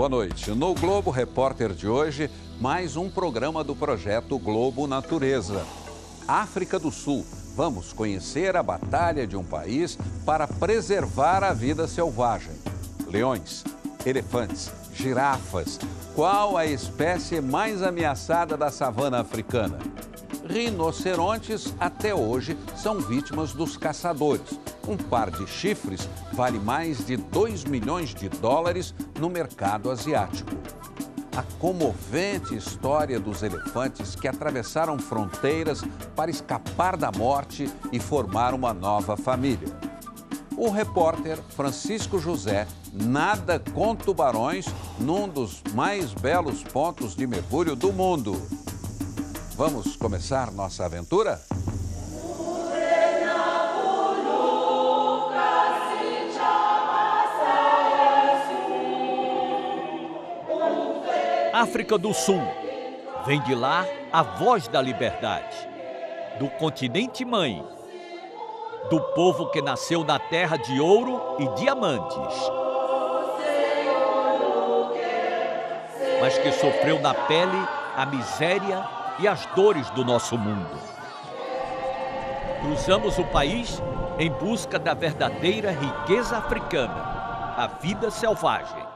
Boa noite. No Globo Repórter de hoje, mais um programa do projeto Globo Natureza. África do Sul. Vamos conhecer a batalha de um país para preservar a vida selvagem. Leões, elefantes, girafas. Qual a espécie mais ameaçada da savana africana? Rinocerontes, até hoje, são vítimas dos caçadores. Um par de chifres vale mais de 2 milhões de dólares no mercado asiático. A comovente história dos elefantes que atravessaram fronteiras para escapar da morte e formar uma nova família. O repórter Francisco José nada com tubarões num dos mais belos pontos de mergulho do mundo. Vamos começar nossa aventura? África do Sul. Vem de lá a voz da liberdade, do continente mãe, do povo que nasceu na terra de ouro e diamantes, mas que sofreu na pele a miséria e as dores do nosso mundo. Cruzamos o país em busca da verdadeira riqueza africana, a vida selvagem.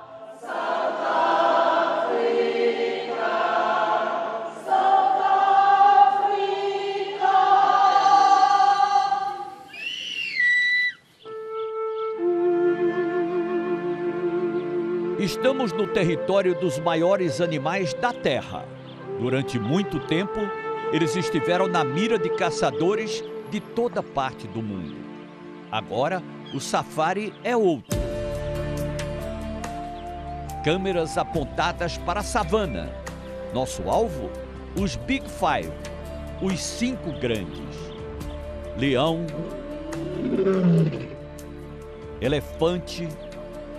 Estamos no território dos maiores animais da Terra. Durante muito tempo, eles estiveram na mira de caçadores de toda parte do mundo. Agora, o safari é outro. Câmeras apontadas para a savana. Nosso alvo, os Big Five, os 5 grandes. Leão, elefante,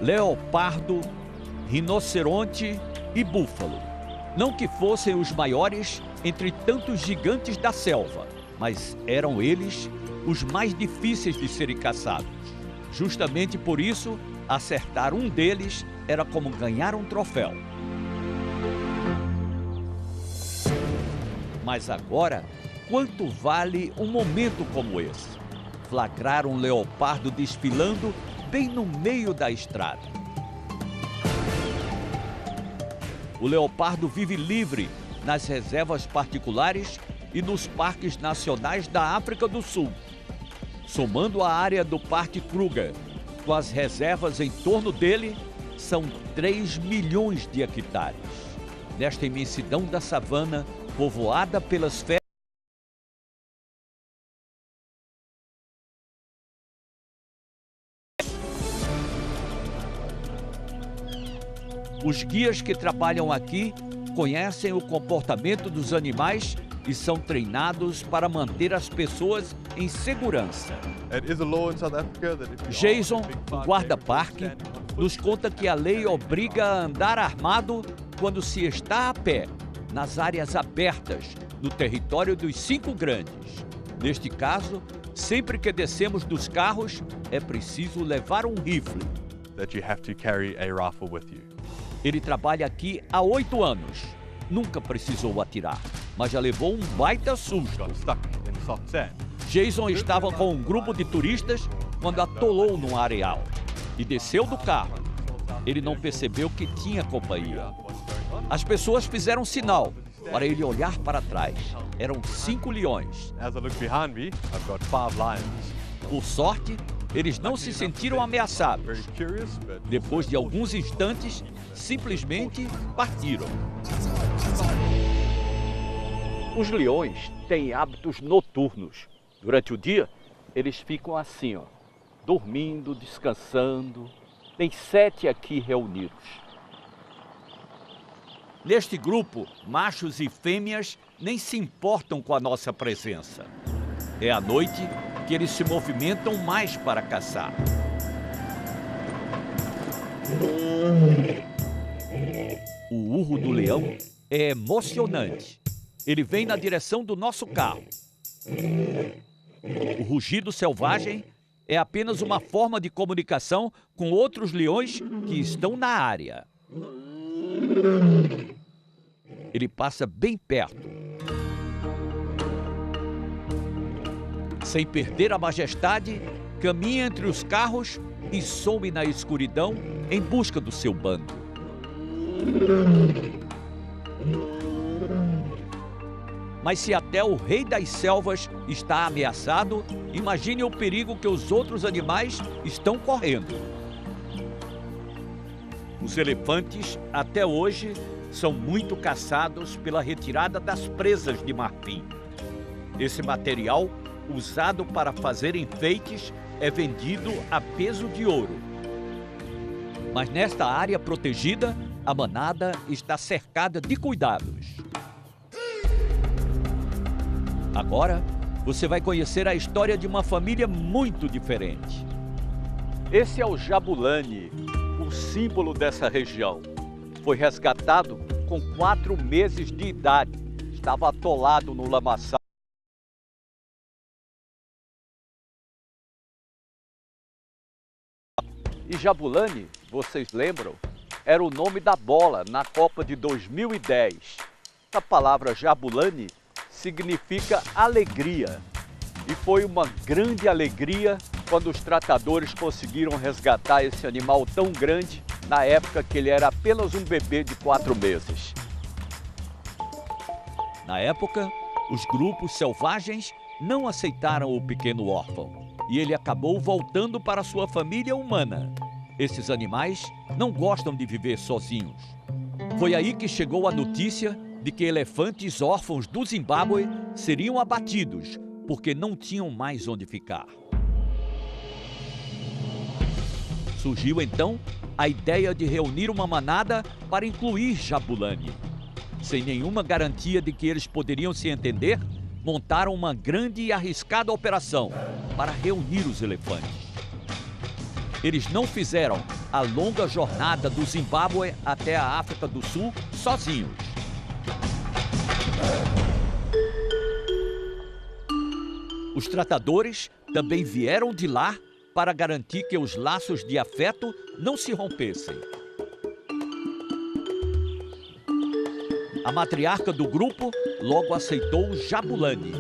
leopardo, rinoceronte e búfalo. Não que fossem os maiores entre tantos gigantes da selva, mas eram eles os mais difíceis de serem caçados. Justamente por isso, acertar um deles era como ganhar um troféu. Mas agora, quanto vale um momento como esse? Flagrar um leopardo desfilando bem no meio da estrada. O leopardo vive livre nas reservas particulares e nos parques nacionais da África do Sul. Somando a área do Parque Kruger, com as reservas em torno dele, são 3 milhões de hectares. Nesta imensidão da savana, povoada pelas feras, os guias que trabalham aqui conhecem o comportamento dos animais e são treinados para manter as pessoas em segurança. Jason, o guarda-parque, nos conta que a lei obriga a andar armado quando se está a pé, nas áreas abertas, no território dos 5 grandes. Neste caso, sempre que descemos dos carros, é preciso levar um rifle. Ele trabalha aqui há 8 anos. Nunca precisou atirar, mas já levou um baita susto. Jason estava com um grupo de turistas quando atolou num areal e desceu do carro. Ele não percebeu que tinha companhia. As pessoas fizeram sinal para ele olhar para trás. Eram 5 leões. Por sorte, eles não se sentiram ameaçados. Depois de alguns instantes, simplesmente partiram. Os leões têm hábitos noturnos. Durante o dia, eles ficam assim, dormindo, descansando. Tem 7 aqui reunidos. Neste grupo, machos e fêmeas nem se importam com a nossa presença. É à noite que eles se movimentam mais para caçar. O urro do leão é emocionante. Ele vem na direção do nosso carro. O rugido selvagem é apenas uma forma de comunicação com outros leões que estão na área. Ele passa bem perto. Sem perder a majestade, caminha entre os carros e some na escuridão em busca do seu bando. Mas se até o rei das selvas está ameaçado, imagine o perigo que os outros animais estão correndo. Os elefantes, até hoje, são muito caçados pela retirada das presas de marfim. Esse material, usado para fazer enfeites, é vendido a peso de ouro. Mas nesta área protegida, a manada está cercada de cuidados. Agora, você vai conhecer a história de uma família muito diferente. Esse é o jabulani, o símbolo dessa região. Foi resgatado com 4 meses de idade. Estava atolado no lamaçal. E jabulani, vocês lembram, era o nome da bola na Copa de 2010. A palavra jabulani significa alegria. E foi uma grande alegria quando os tratadores conseguiram resgatar esse animal tão grande na época que ele era apenas um bebê de 4 meses. Na época, os grupos selvagens não aceitaram o pequeno órfão e ele acabou voltando para sua família humana. Esses animais não gostam de viver sozinhos. Foi aí que chegou a notícia de que elefantes órfãos do Zimbábue seriam abatidos porque não tinham mais onde ficar. Surgiu então a ideia de reunir uma manada para incluir jabulani. Sem nenhuma garantia de que eles poderiam se entender, montaram uma grande e arriscada operação para reunir os elefantes. Eles não fizeram a longa jornada do Zimbábue até a África do Sul sozinhos. Os tratadores também vieram de lá para garantir que os laços de afeto não se rompessem. A matriarca do grupo logo aceitou Jabulani.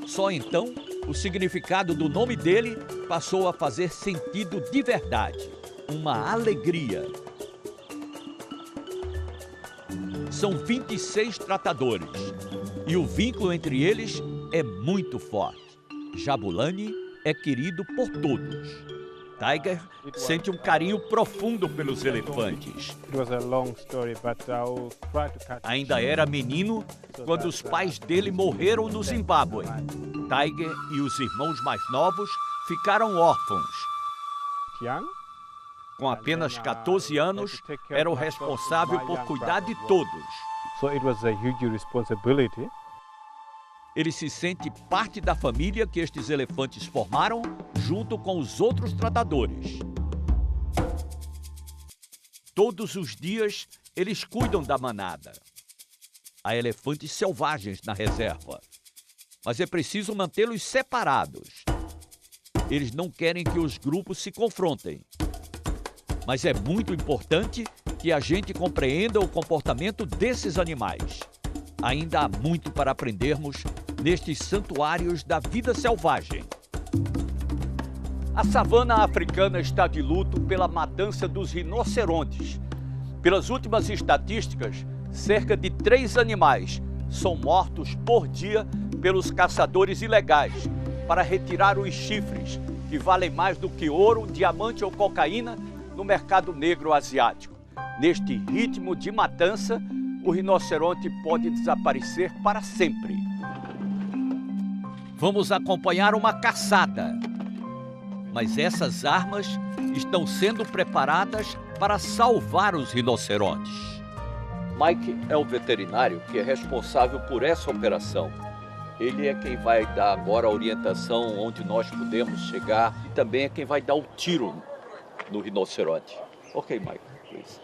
Só então, o significado do nome dele passou a fazer sentido de verdade, uma alegria. São 26 tratadores e o vínculo entre eles é muito forte. Jabulani é querido por todos. Tiger sente um carinho profundo pelos elefantes. Ainda era menino quando os pais dele morreram no Zimbábue. Tiger e os irmãos mais novos ficaram órfãos. Com apenas 14 anos, era o responsável por cuidar de todos. Ele se sente parte da família que estes elefantes formaram, junto com os outros tratadores. Todos os dias, eles cuidam da manada. Há elefantes selvagens na reserva, mas é preciso mantê-los separados. Eles não querem que os grupos se confrontem. Mas é muito importante que a gente compreenda o comportamento desses animais. Ainda há muito para aprendermos nestes santuários da vida selvagem. A savana africana está de luto pela matança dos rinocerontes. Pelas últimas estatísticas, cerca de 3 animais são mortos por dia pelos caçadores ilegais para retirar os chifres, que valem mais do que ouro, diamante ou cocaína no mercado negro asiático. Neste ritmo de matança, o rinoceronte pode desaparecer para sempre. Vamos acompanhar uma caçada. Mas essas armas estão sendo preparadas para salvar os rinocerontes. Mike é o veterinário que é responsável por essa operação. Ele é quem vai dar agora a orientação onde nós podemos chegar e também é quem vai dar o tiro no rinoceronte. Ok, Mike, please.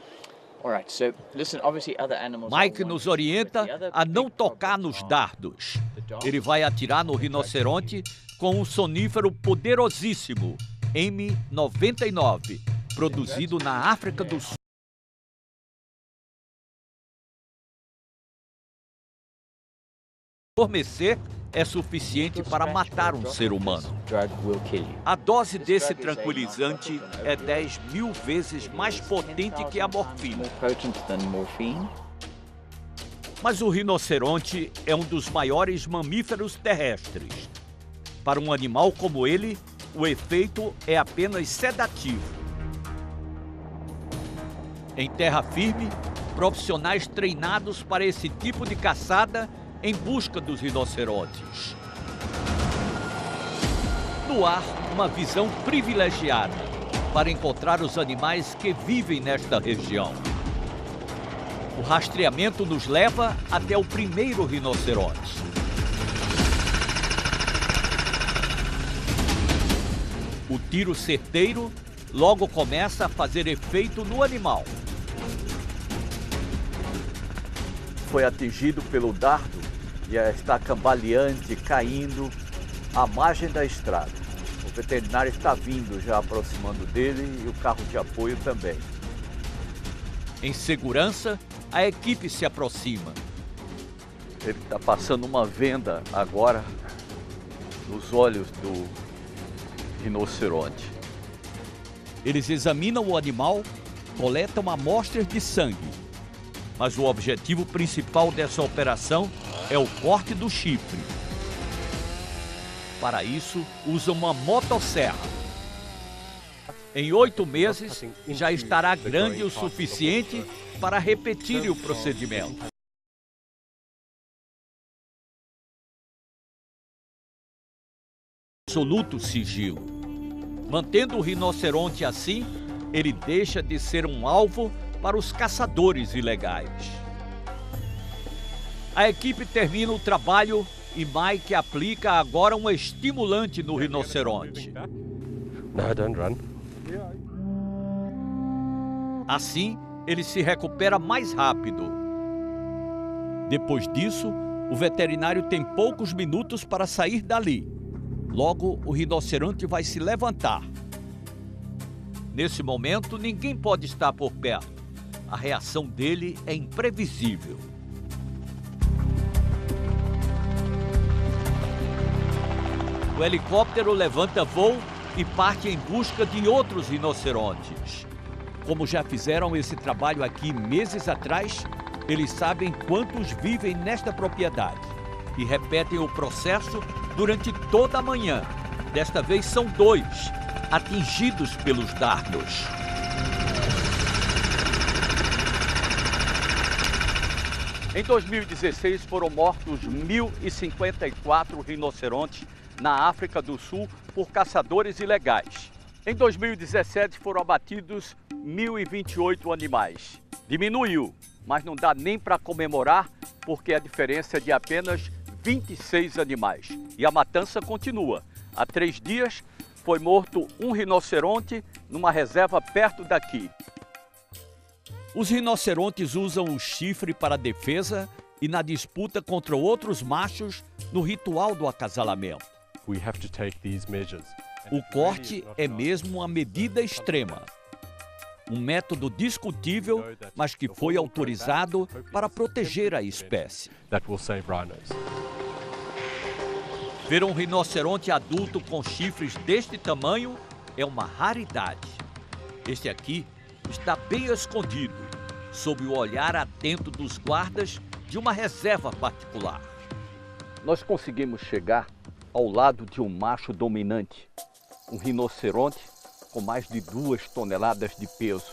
Mike nos orienta a não tocar nos dardos. Ele vai atirar no rinoceronte com um sonífero poderosíssimo, M99, produzido na África do Sul. adormecer é suficiente para matar um ser humano. A dose desse tranquilizante é 10.000 vezes mais potente que a morfina. Mas o rinoceronte é um dos maiores mamíferos terrestres. Para um animal como ele, o efeito é apenas sedativo. Em terra firme, profissionais treinados para esse tipo de caçada em busca dos rinocerontes. No ar, uma visão privilegiada para encontrar os animais que vivem nesta região. O rastreamento nos leva até o primeiro rinoceronte. O tiro certeiro logo começa a fazer efeito no animal. Foi atingido pelo dardo e está cambaleante, caindo à margem da estrada. O veterinário está vindo, já aproximando dele, e o carro de apoio também. Em segurança, a equipe se aproxima. Ele está passando uma venda agora nos olhos do rinoceronte. Eles examinam o animal, coletam amostras de sangue. Mas o objetivo principal dessa operação é o corte do chifre. Para isso, usam uma motosserra. Em 8 meses, já estará grande o suficiente para repetir o procedimento. Absoluto sigilo. Mantendo o rinoceronte assim, ele deixa de ser um alvo para os caçadores ilegais. A equipe termina o trabalho e Mike aplica agora um estimulante no rinoceronte. Assim, ele se recupera mais rápido. Depois disso, o veterinário tem poucos minutos para sair dali. Logo, o rinoceronte vai se levantar. Nesse momento, ninguém pode estar por perto. A reação dele é imprevisível. O helicóptero levanta voo e parte em busca de outros rinocerontes. Como já fizeram esse trabalho aqui meses atrás, eles sabem quantos vivem nesta propriedade e repetem o processo durante toda a manhã. Desta vez são 2, atingidos pelos dardos. Em 2016 foram mortos 1.054 rinocerontes na África do Sul por caçadores ilegais. Em 2017 foram abatidos 1.028 animais. Diminuiu, mas não dá nem para comemorar porque a diferença é de apenas 26 animais. E a matança continua. Há 3 dias foi morto um rinoceronte numa reserva perto daqui. Os rinocerontes usam o chifre para defesa e na disputa contra outros machos no ritual do acasalamento. O corte é mesmo uma medida extrema. Um método discutível, mas que foi autorizado para proteger a espécie. Ver um rinoceronte adulto com chifres deste tamanho é uma raridade. Este aqui está bem escondido, sob o olhar atento dos guardas de uma reserva particular. Nós conseguimos chegar ao lado de um macho dominante, um rinoceronte com mais de 2 toneladas de peso.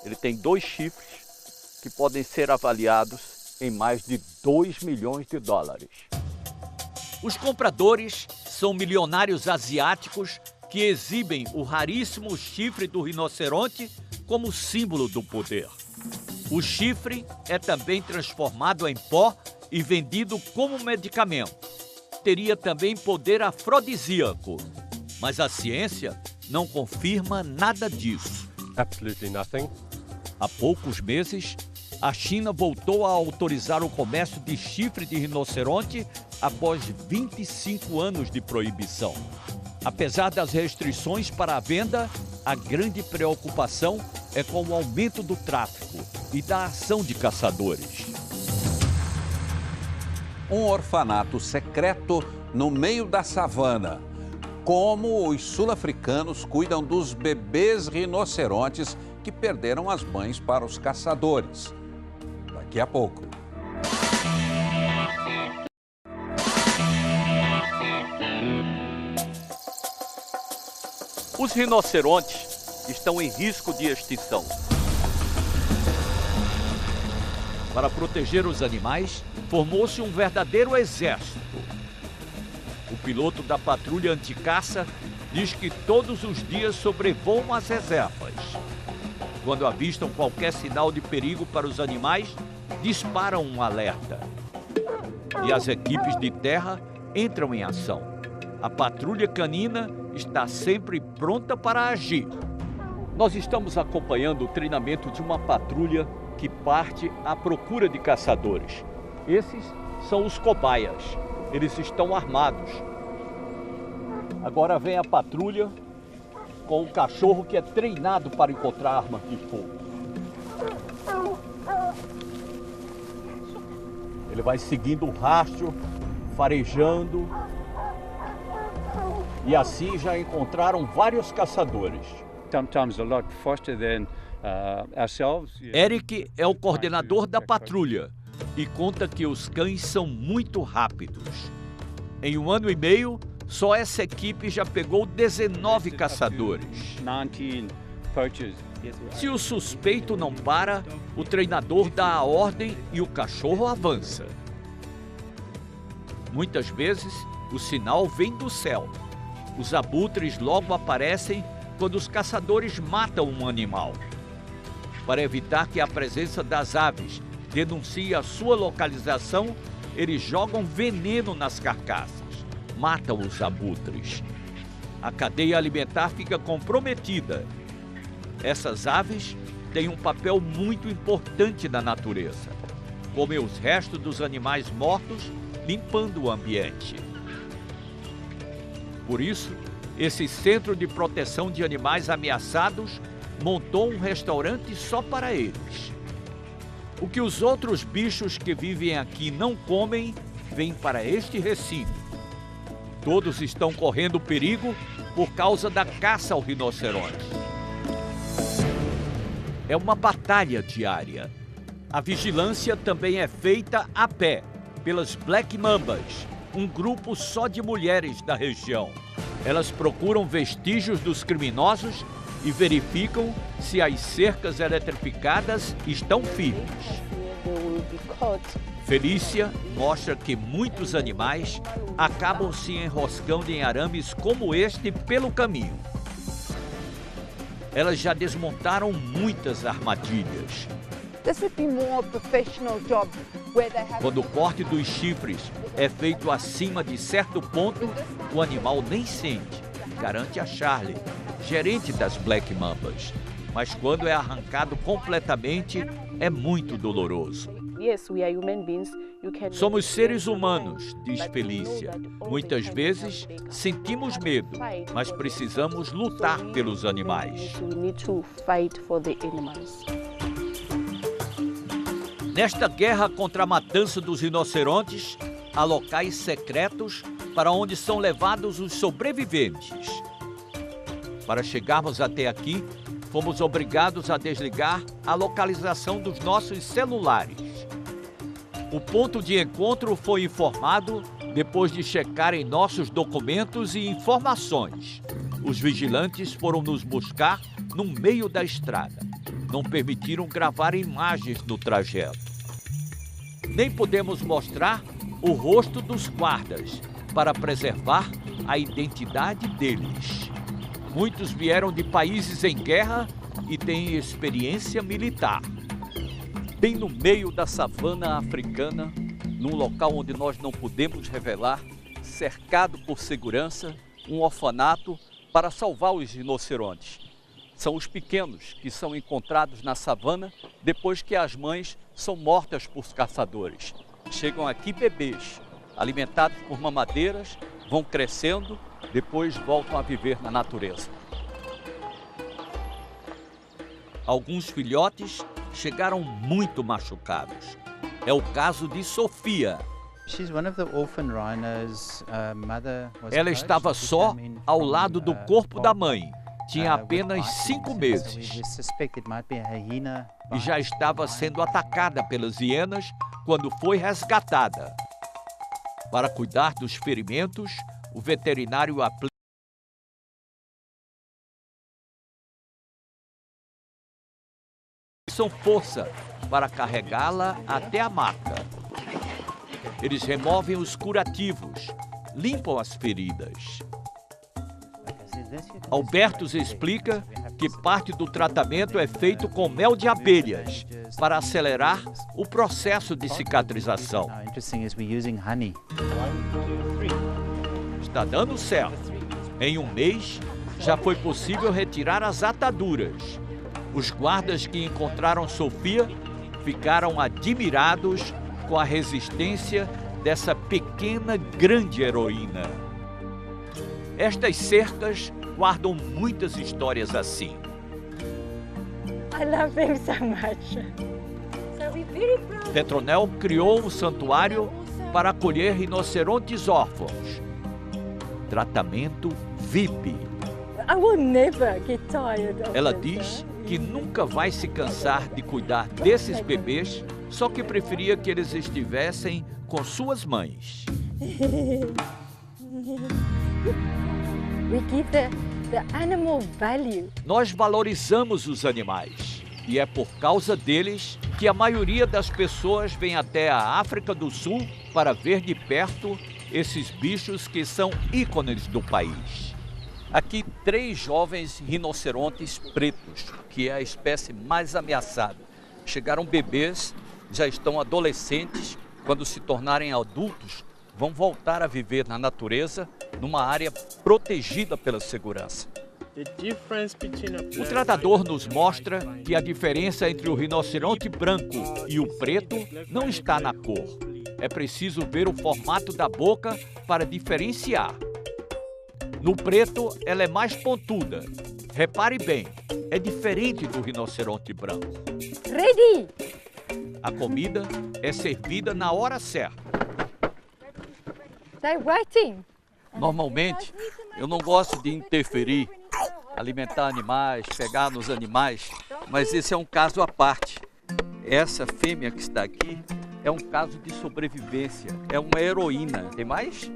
Ele tem 2 chifres que podem ser avaliados em mais de 2 milhões de dólares. Os compradores são milionários asiáticos que exibem o raríssimo chifre do rinoceronte como símbolo do poder. O chifre é também transformado em pó e vendido como medicamento. Teria também poder afrodisíaco, mas a ciência não confirma nada disso. Há poucos meses, a China voltou a autorizar o comércio de chifre de rinoceronte após 25 anos de proibição. Apesar das restrições para a venda, a grande preocupação é com o aumento do tráfico e da ação de caçadores. um orfanato secreto no meio da savana. Como os sul-africanos cuidam dos bebês rinocerontes que perderam as mães para os caçadores. Daqui a pouco. Os rinocerontes estão em risco de extinção. Para proteger os animais, formou-se um verdadeiro exército. O piloto da patrulha anticaça diz que todos os dias sobrevoam as reservas. Quando avistam qualquer sinal de perigo para os animais, disparam um alerta. E as equipes de terra entram em ação. A patrulha canina está sempre pronta para agir. Nós estamos acompanhando o treinamento de uma patrulha que parte à procura de caçadores. Esses são os cobaias. Eles estão armados. Agora vem a patrulha com o cachorro que é treinado para encontrar armas de fogo. Ele vai seguindo o rastro, farejando. E assim já encontraram vários caçadores. Eric é o coordenador da patrulha e conta que os cães são muito rápidos. Em 1 ano e meio, só essa equipe já pegou 19 caçadores. Se o suspeito não para, o treinador dá a ordem e o cachorro avança. Muitas vezes, o sinal vem do céu. Os abutres logo aparecem quando os caçadores matam um animal. Para evitar que a presença das aves denuncie a sua localização, eles jogam veneno nas carcaças, matam os abutres. A cadeia alimentar fica comprometida. Essas aves têm um papel muito importante na natureza. Comem os restos dos animais mortos, limpando o ambiente. Por isso, esse Centro de Proteção de Animais Ameaçados montou um restaurante só para eles. O que os outros bichos que vivem aqui não comem, vem para este recinto. Todos estão correndo perigo por causa da caça ao rinoceronte. É uma batalha diária. A vigilância também é feita a pé, pelas Black Mambas, um grupo só de mulheres da região. Elas procuram vestígios dos criminosos e verificam se as cercas eletrificadas estão firmes. Felícia mostra que muitos animais acabam se enroscando em arames como este pelo caminho. Elas já desmontaram muitas armadilhas. Quando o corte dos chifres é feito acima de certo ponto, o animal nem sente, garante a Charlie, gerente das Black Mambas. Mas quando é arrancado completamente, é muito doloroso. Somos seres humanos, diz Felícia. Muitas vezes sentimos medo, mas precisamos lutar pelos animais. Nesta guerra contra a matança dos rinocerontes, há locais secretos para onde são levados os sobreviventes. Para chegarmos até aqui, fomos obrigados a desligar a localização dos nossos celulares. O ponto de encontro foi informado depois de checarem nossos documentos e informações. Os vigilantes foram nos buscar no meio da estrada. Não permitiram gravar imagens no trajeto. Nem podemos mostrar o rosto dos guardas para preservar a identidade deles. Muitos vieram de países em guerra e têm experiência militar. Bem no meio da savana africana, num local onde nós não podemos revelar, cercado por segurança, um orfanato para salvar os rinocerontes. São os pequenos que são encontrados na savana depois que as mães são mortas por caçadores. Chegam aqui bebês, alimentados por mamadeiras, vão crescendo, depois voltam a viver na natureza. Alguns filhotes chegaram muito machucados. É o caso de Sofia, Ela estava só ao lado do corpo da mãe. Tinha apenas 5 meses e já estava sendo atacada pelas hienas quando foi resgatada. Para cuidar dos ferimentos, o veterinário aplica força para carregá-la até a maca. Eles removem os curativos, limpam as feridas. Albertus explica que parte do tratamento é feito com mel de abelhas para acelerar o processo de cicatrização. Está dando certo. Em um mês, já foi possível retirar as ataduras. Os guardas que encontraram Sofia ficaram admirados com a resistência dessa pequena grande heroína. Estas cercas guardam muitas histórias assim. I love him so much. So we're very proud. Petronel criou um santuário para acolher rinocerontes órfãos. Tratamento VIP. I will never get tired of Ela them, diz que nunca vai se cansar de cuidar desses bebês, só que preferia que eles estivessem com suas mães. We give the animal value. Nós valorizamos os animais e é por causa deles que a maioria das pessoas vem até a África do Sul para ver de perto esses bichos que são ícones do país. Aqui, 3 jovens rinocerontes pretos, que é a espécie mais ameaçada. Chegaram bebês, já estão adolescentes, quando se tornarem adultos, vão voltar a viver na natureza, numa área protegida pela segurança. O tratador nos mostra que a diferença entre o rinoceronte branco e o preto não está na cor. É preciso ver o formato da boca para diferenciar. No preto, ela é mais pontuda. Repare bem, é diferente do rinoceronte branco. Ready! A comida é servida na hora certa. They're waiting. Normalmente, eu não gosto de interferir, alimentar animais, pegar nos animais, mas esse é um caso à parte. Essa fêmea que está aqui é um caso de sobrevivência, é uma heroína. Tem mais?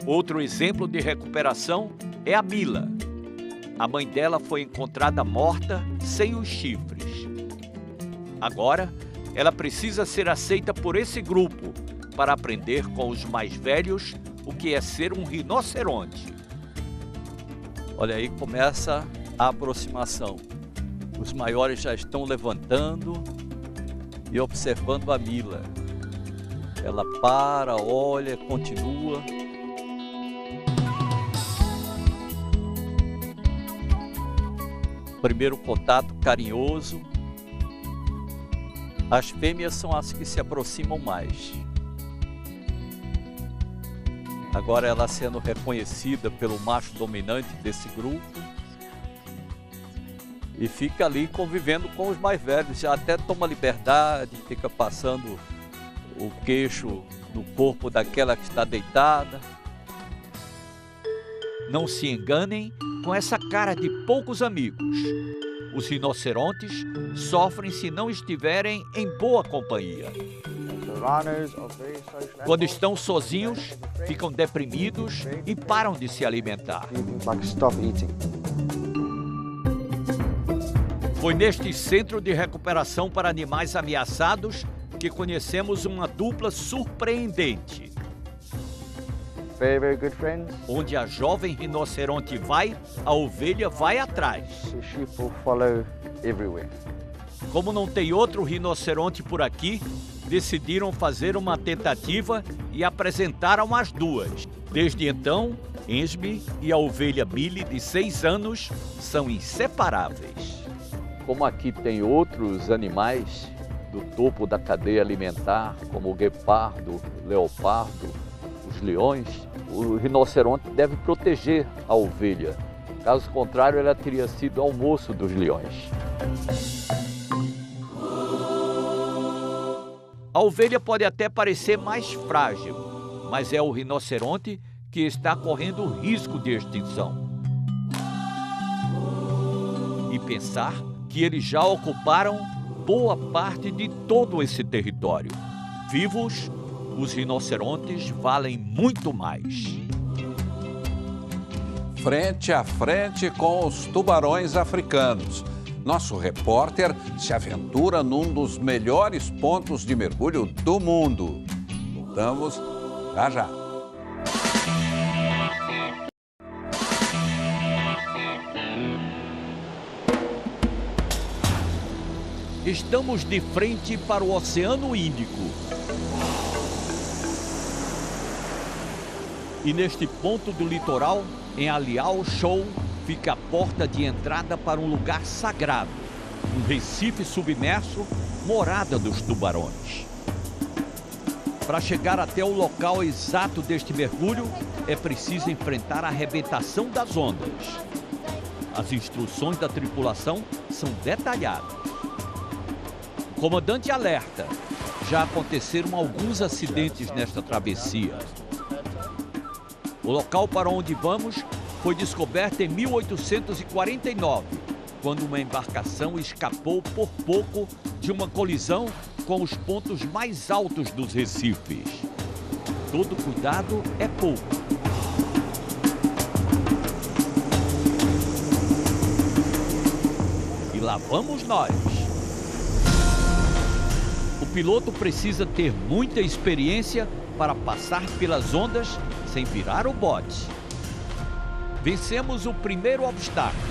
Outro exemplo de recuperação é a Mila. A mãe dela foi encontrada morta sem os chifres. Agora, ela precisa ser aceita por esse grupo para aprender com os mais velhos o que é ser um rinoceronte. Olha aí, começa a aproximação. Os maiores já estão levantando e observando a Mila. Ela para, olha, continua. Primeiro contato carinhoso. As fêmeas são as que se aproximam mais. Agora ela sendo reconhecida pelo macho dominante desse grupo. E fica ali convivendo com os mais velhos. Já até toma liberdade, fica passando o queixo no corpo daquela que está deitada. Não se enganem com essa cara de poucos amigos. Os rinocerontes sofrem se não estiverem em boa companhia. Quando estão sozinhos, ficam deprimidos e param de se alimentar. Foi neste centro de recuperação para animais ameaçados que conhecemos uma dupla surpreendente. Very good friends. Onde a jovem rinoceronte vai, a ovelha vai atrás. The sheep will follow everywhere. Como não tem outro rinoceronte por aqui, decidiram fazer uma tentativa e apresentaram as duas. Desde então, Esme e a ovelha Millie, de 6 anos, são inseparáveis. Como aqui tem outros animais do topo da cadeia alimentar, como o guepardo, o leopardo, os leões, o rinoceronte deve proteger a ovelha. Caso contrário, ela teria sido almoço dos leões. A ovelha pode até parecer mais frágil, mas é o rinoceronte que está correndo risco de extinção. E pensar que eles já ocuparam boa parte de todo esse território. Vivos, os rinocerontes valem muito mais. Frente a frente com os tubarões africanos. Nosso repórter se aventura num dos melhores pontos de mergulho do mundo. Voltamos já já. Estamos de frente para o Oceano Índico. E neste ponto do litoral, em Aliao Show, fica a porta de entrada para um lugar sagrado, um recife submerso, morada dos tubarões. Para chegar até o local exato deste mergulho, é preciso enfrentar a arrebentação das ondas. As instruções da tripulação são detalhadas. O comandante alerta, já aconteceram alguns acidentes nesta travessia. O local para onde vamos foi descoberto em 1849, quando uma embarcação escapou por pouco de uma colisão com os pontos mais altos dos recifes. Todo cuidado é pouco. E lá vamos nós. O piloto precisa ter muita experiência para passar pelas ondas sem virar o bote. Vencemos o primeiro obstáculo.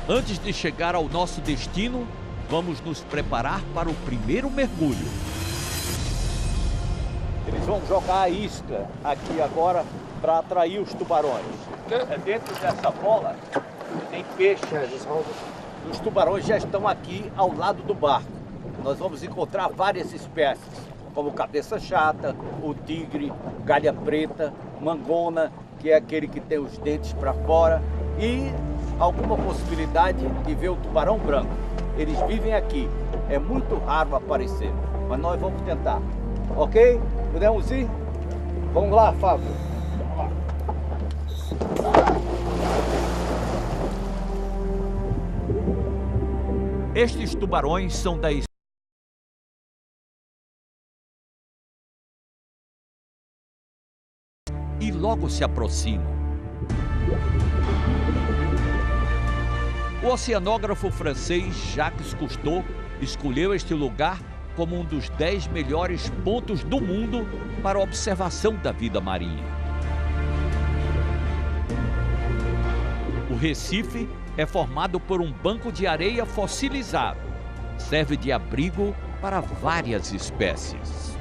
Antes de chegar ao nosso destino, vamos nos preparar para o primeiro mergulho. Eles vão jogar a isca aqui agora para atrair os tubarões. Dentro dessa bola tem peixe. Os tubarões já estão aqui ao lado do barco. Nós vamos encontrar várias espécies, como cabeça chata, o tigre, galha preta, mangona, que é aquele que tem os dentes para fora, e alguma possibilidade de ver o tubarão branco. Eles vivem aqui, é muito raro aparecer, mas nós vamos tentar. Ok? Podemos ir? Vamos lá, Fábio. Estes tubarões são da e logo se aproximam. O oceanógrafo francês Jacques Cousteau escolheu este lugar como um dos 10 melhores pontos do mundo para a observação da vida marinha. O recife é formado por um banco de areia fossilizado. Serve de abrigo para várias espécies.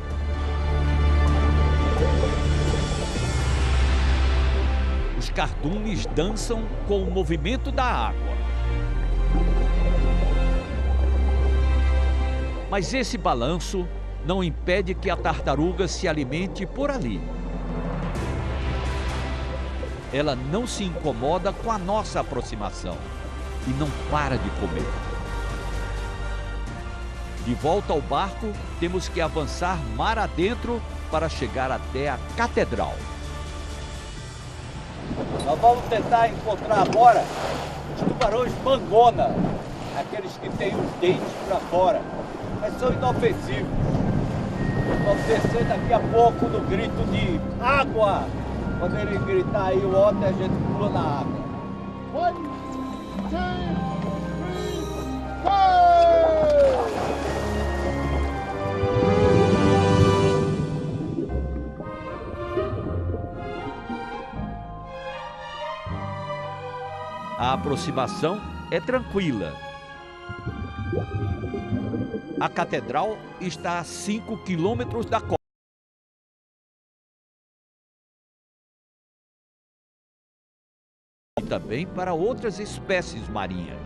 Os cardumes dançam com o movimento da água. Mas esse balanço não impede que a tartaruga se alimente por ali. Ela não se incomoda com a nossa aproximação e não para de comer. De volta ao barco, temos que avançar mar adentro para chegar até a catedral. Nós vamos tentar encontrar agora os tubarões mangona, aqueles que têm os dentes para fora, mas são inofensivos. Vamos descer daqui a pouco no grito de água. Quando ele gritar aí o ótimo, a gente pula na água. 1, 2, 3, go! A aproximação é tranquila. A catedral está a 5 quilômetros da costa. E também para outras espécies marinhas.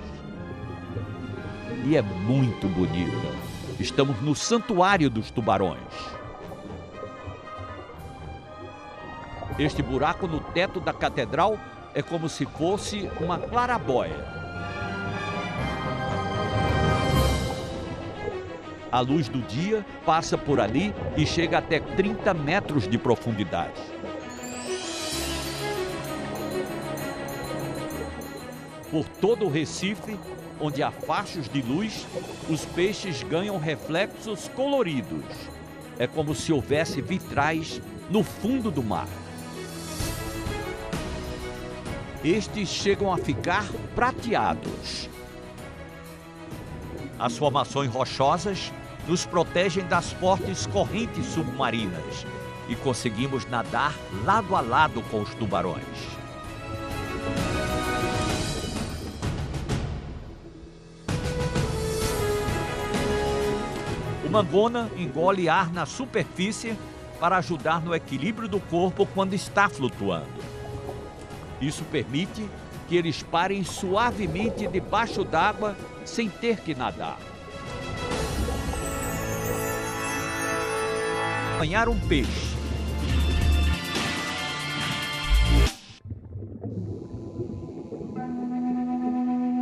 E é muito bonita. Estamos no Santuário dos Tubarões. Este buraco no teto da catedral é como se fosse uma clarabóia. A luz do dia passa por ali e chega até 30 metros de profundidade. Por todo o Recife, onde há fachos de luz, os peixes ganham reflexos coloridos. É como se houvesse vitrais no fundo do mar. Estes chegam a ficar prateados. As formações rochosas nos protegem das fortes correntes submarinas e conseguimos nadar lado a lado com os tubarões. O mangona engole ar na superfície para ajudar no equilíbrio do corpo quando está flutuando. Isso permite que eles parem suavemente debaixo d'água sem ter que nadar. Apanhar um peixe.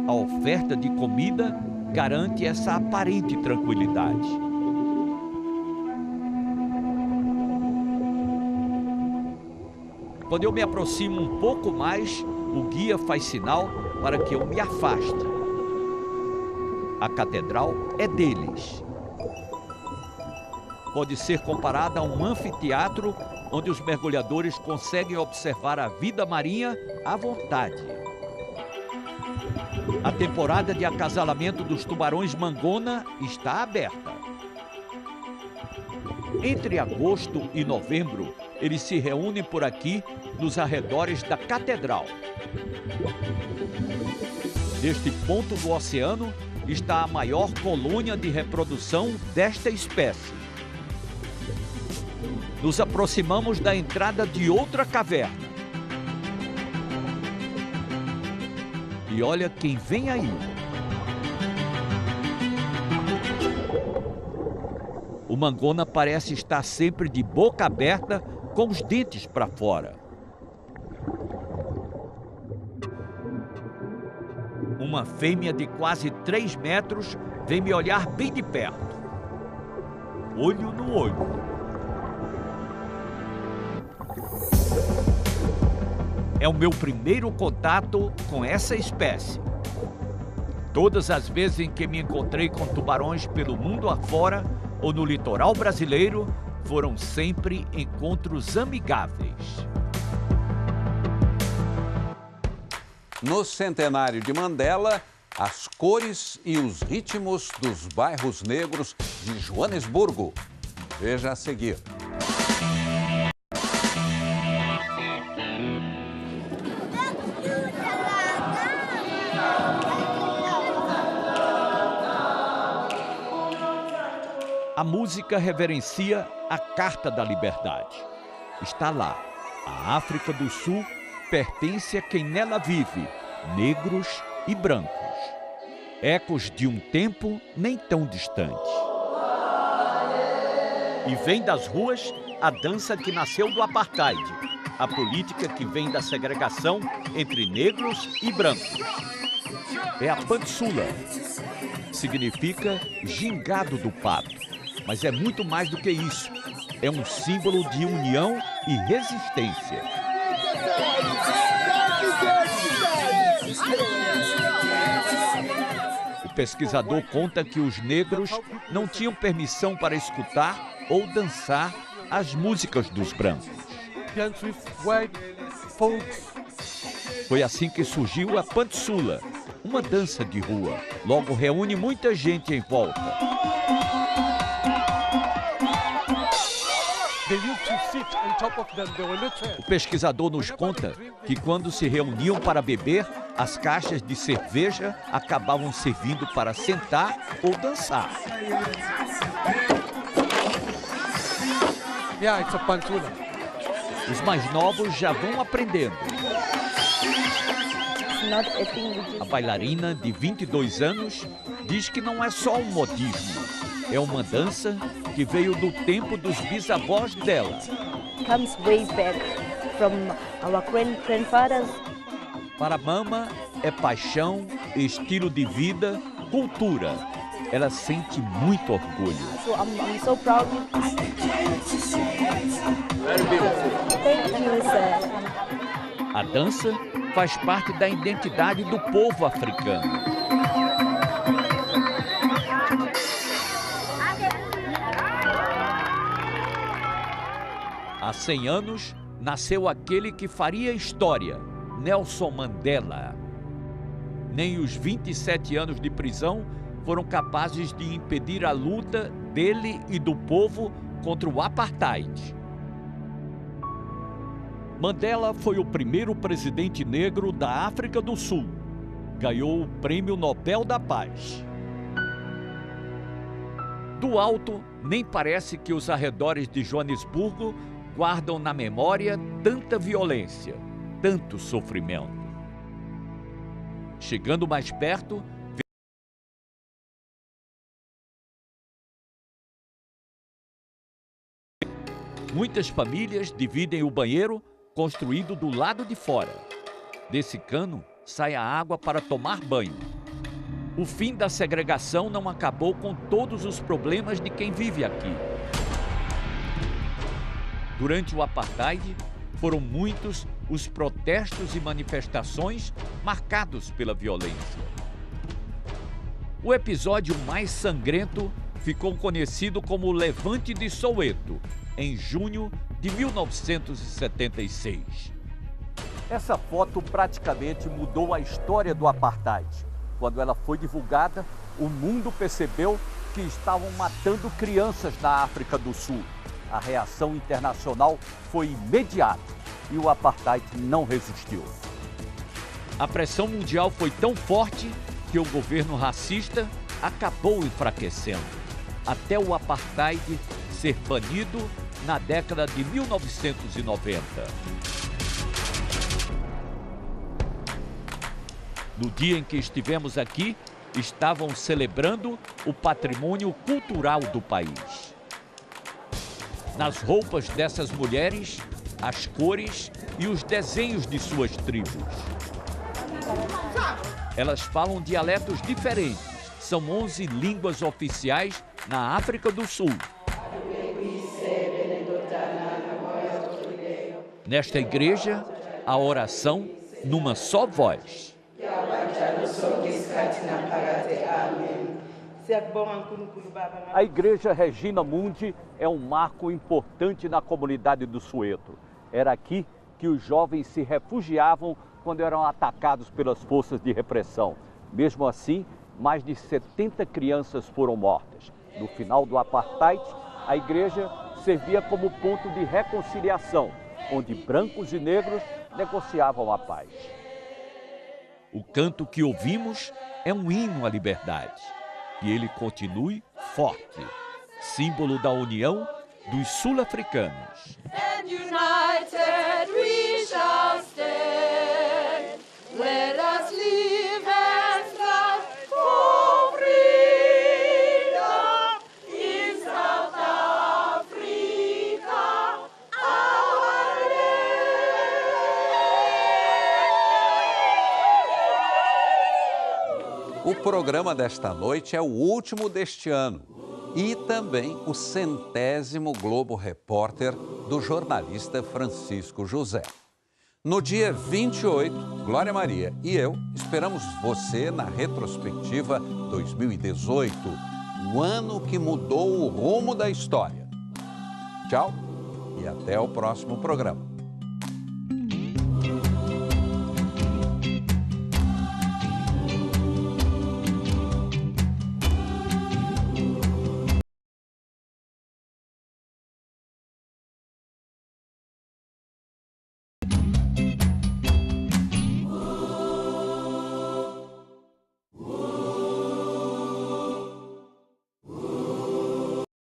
A oferta de comida garante essa aparente tranquilidade. Quando eu me aproximo um pouco mais, o guia faz sinal para que eu me afaste. A catedral é deles. Pode ser comparada a um anfiteatro onde os mergulhadores conseguem observar a vida marinha à vontade. A temporada de acasalamento dos tubarões mangona está aberta. Entre agosto e novembro, eles se reúnem por aqui nos arredores da catedral. Neste ponto do oceano está a maior colônia de reprodução desta espécie. Nos aproximamos da entrada de outra caverna. E olha quem vem aí. O mangona parece estar sempre de boca aberta, com os dentes para fora. Uma fêmea de quase 3 metros vem me olhar bem de perto. Olho no olho. É o meu primeiro contato com essa espécie. Todas as vezes em que me encontrei com tubarões pelo mundo afora ou no litoral brasileiro, foram sempre encontros amigáveis. No centenário de Mandela, as cores e os ritmos dos bairros negros de Joanesburgo. Veja a seguir. A música reverencia a Carta da Liberdade. Está lá. A África do Sul pertence a quem nela vive, negros e brancos. Ecos de um tempo nem tão distante. E vem das ruas a dança que nasceu do apartheid, a política que vem da segregação entre negros e brancos. É a pantsula. Significa gingado do pato. Mas é muito mais do que isso. É um símbolo de união e resistência. O pesquisador conta que os negros não tinham permissão para escutar ou dançar as músicas dos brancos. Foi assim que surgiu a pantsula, uma dança de rua. Logo reúne muita gente em volta. O pesquisador nos conta que quando se reuniam para beber, as caixas de cerveja acabavam servindo para sentar ou dançar. Os mais novos já vão aprendendo. A bailarina de 22 anos diz que não é só um modismo, é uma dança que veio do tempo dos bisavós dela. Comes way back from our grandfathers. Para Mama, é paixão, estilo de vida, cultura. Ela sente muito orgulho. So I'm so proud. Thank you, sir. A dança faz parte da identidade do povo africano. Há 100 anos, nasceu aquele que faria história, Nelson Mandela. Nem os 27 anos de prisão foram capazes de impedir a luta dele e do povo contra o apartheid. Mandela foi o primeiro presidente negro da África do Sul. Ganhou o Prêmio Nobel da Paz. Do alto, nem parece que os arredores de Joanesburgo guardam na memória tanta violência, tanto sofrimento. Chegando mais perto, muitas famílias dividem o banheiro construído do lado de fora. Desse cano sai a água para tomar banho. O fim da segregação não acabou com todos os problemas de quem vive aqui. Durante o apartheid, foram muitos os protestos e manifestações marcados pela violência. O episódio mais sangrento ficou conhecido como o Levante de Soweto, em junho de 1976. Essa foto praticamente mudou a história do apartheid. Quando ela foi divulgada, o mundo percebeu que estavam matando crianças na África do Sul. A reação internacional foi imediata e o apartheid não resistiu. A pressão mundial foi tão forte que o governo racista acabou enfraquecendo, até o apartheid ser banido na década de 1990. No dia em que estivemos aqui, estavam celebrando o patrimônio cultural do país. Nas roupas dessas mulheres, as cores e os desenhos de suas tribos. Elas falam dialetos diferentes. São 11 línguas oficiais na África do Sul. Nesta igreja, a oração numa só voz. A Igreja Regina Mundi é um marco importante na comunidade do Soweto. Era aqui que os jovens se refugiavam quando eram atacados pelas forças de repressão. Mesmo assim, mais de 70 crianças foram mortas. No final do apartheid, a igreja servia como ponto de reconciliação, onde brancos e negros negociavam a paz. O canto que ouvimos é um hino à liberdade. Que ele continue forte, símbolo da união dos sul-africanos. And united we shall stand. Let us live and strive for freedom in South Africa, our land. O programa desta noite é o último deste ano e também o 100º Globo Repórter do jornalista Francisco José. No dia 28, Glória Maria e eu esperamos você na retrospectiva 2018, o ano que mudou o rumo da história. Tchau e até o próximo programa.